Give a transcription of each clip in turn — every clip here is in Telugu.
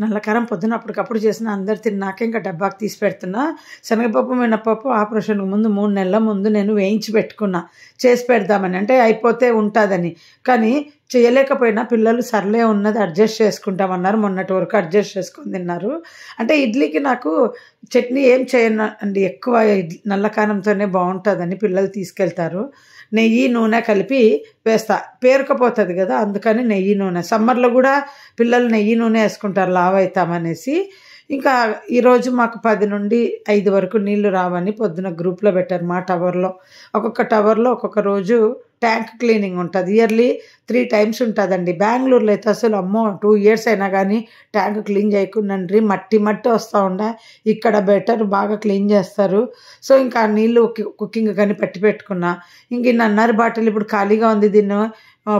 నల్లకారం పొద్దున అప్పటికప్పుడు చేసిన అందరు తిన్నాక ఇంకా డబ్బాకి తీసి పెడుతున్నా. శనగపప్పు మినపప్పు ఆపరేషన్కి ముందు 3 నెలల ముందు నేను వేయించి పెట్టుకున్నా చేసి పెడదామని, అంటే అయిపోతే ఉంటుందని. కానీ చేయలేకపోయినా పిల్లలు సర్లే ఉన్నది అడ్జస్ట్ చేసుకుంటామన్నారు. మొన్నటి వరకు అడ్జస్ట్ చేసుకొని తిన్నారు. అంటే ఇడ్లీకి నాకు చట్నీ ఏం చేయను అండి, ఎక్కువ నల్లకారంతోనే బాగుంటుందని పిల్లలు తీసుకెళ్తారు. నెయ్యి నూనె కలిపి వేస్తా, పేరుకపోతుంది కదా, అందుకని నెయ్యి నూనె. సమ్మర్లో కూడా పిల్లలు నెయ్యి నూనె వేసుకుంటారు లావు అవుతామనేసి. ఇంకా ఈరోజు మాకు 10 నుండి 5 వరకు నీళ్లు రావని పొద్దున గ్రూప్లో పెట్టారు మా టవర్లో. ఒక్కొక్క టవర్లో ఒక్కొక్క రోజు ట్యాంక్ క్లీనింగ్ ఉంటుంది. ఇయర్లీ 3 టైమ్స్ ఉంటుందండి. బెంగళూరులో అయితే అసలు అమ్మో 2 ఇయర్స్ అయినా కానీ ట్యాంక్ క్లీన్ చేయకుండాండ్రి, మట్టి వస్తూ ఉండే. ఇక్కడ బెటర్, బాగా క్లీన్ చేస్తారు. సో ఇంకా నీళ్ళు కుకింగ్ కానీ పెట్టుకున్నా. ఇంక నన్నర బాటిల్ ఇప్పుడు ఖాళీగా ఉంది, దీన్ని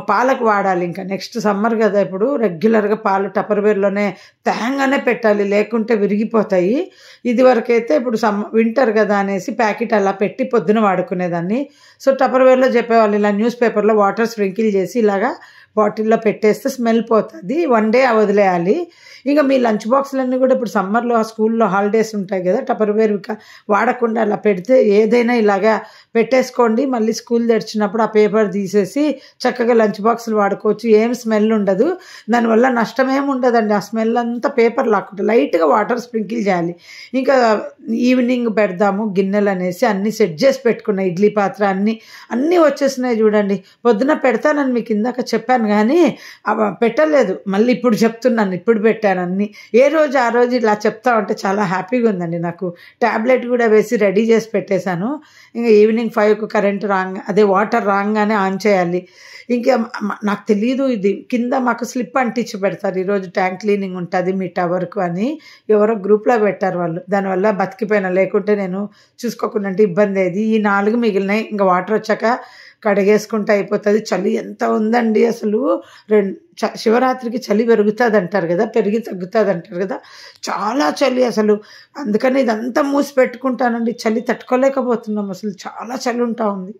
పాలకు వాడాలి. ఇంకా నెక్స్ట్ సమ్మర్ కదా, ఇప్పుడు రెగ్యులర్గా పాలు టపర్వేర్లోనే తేంగానే పెట్టాలి, లేకుంటే విరిగిపోతాయి. ఇది వరకైతే ఇప్పుడు వింటర్ కదా అనేసి ప్యాకెట్ అలా పెట్టి పొద్దున వాడుకునేదాన్ని. సో టపర్వేర్లో చెప్పేవాళ్ళు ఇలా న్యూస్ పేపర్లో వాటర్ స్ప్రింకిల్ చేసి ఇలాగా బాటిల్లో పెట్టేస్తే స్మెల్ పోతుంది, 1 డే వదిలేయాలి. ఇంకా మీ లంచ్ బాక్సులన్నీ కూడా ఇప్పుడు సమ్మర్లో స్కూల్లో హాలిడేస్ ఉంటాయి కదా, టపర్వేర్ వాడకుండా అలా పెడితే ఏదైనా ఇలాగా పెట్టేసుకోండి. మళ్ళీ స్కూల్ తెరిచినప్పుడు ఆ పేపర్ తీసేసి చక్కగా లంచ్ బాక్సులు వాడుకోవచ్చు. ఏం స్మెల్ ఉండదు, దానివల్ల నష్టం ఏమి ఉండదండి. ఆ స్మెల్ అంతా పేపర్ లాక్కుంటే లైట్గా వాటర్ స్ప్రింకిల్ చేయాలి. ఇంకా ఈవినింగ్ పెడదాము గిన్నెలు అనేసి అన్నీ సెట్ చేసి పెట్టుకున్న, ఇడ్లీ పాత్ర అన్నీ వచ్చేసినాయి చూడండి. పొద్దున పెడతానని మీకు ఇందాక చెప్పాను కానీ పెట్టలేదు, మళ్ళీ ఇప్పుడు చెప్తున్నాను, ఇప్పుడు పెట్టాను అన్నీ. ఏ రోజు ఆ రోజు ఇలా చెప్తా ఉంటే చాలా హ్యాపీగా ఉందండి నాకు. ట్యాబ్లెట్ కూడా వేసి రెడీ చేసి పెట్టేశాను. ఇంకా ఈవినింగ్ 5కు కరెంట్ వాటర్ రాగానే ఆన్ చేయాలి. ఇంకా నాకు తెలియదు, ఇది కింద మాకు స్లిప్ అంటించి పెడతారు, ఈరోజు ట్యాంక్ క్లీనింగ్ ఉంటుంది మీ టవర్కు అని ఎవరో గ్రూప్లో పెట్టారు వాళ్ళు. దానివల్ల బతికిపోయినా, లేకుంటే నేను చూసుకోకుండా ఇబ్బంది అయ్యేది. ఈ 4 మిగిలినాయి, ఇంకా వాటర్ వచ్చాక కడిగేసుకుంటే అయిపోతుంది. చలి ఎంత ఉందండి అసలు. శివరాత్రికి చలి పెరుగుతుంది అంటారు కదా, పెరిగి తగ్గుతుంది అంటారు కదా, చాలా చలి అసలు. అందుకని ఇదంతా మూసి పెట్టుకుంటానండి, చలి తట్టుకోలేకపోతున్నాం అసలు, చాలా చలి ఉంటా ఉంది.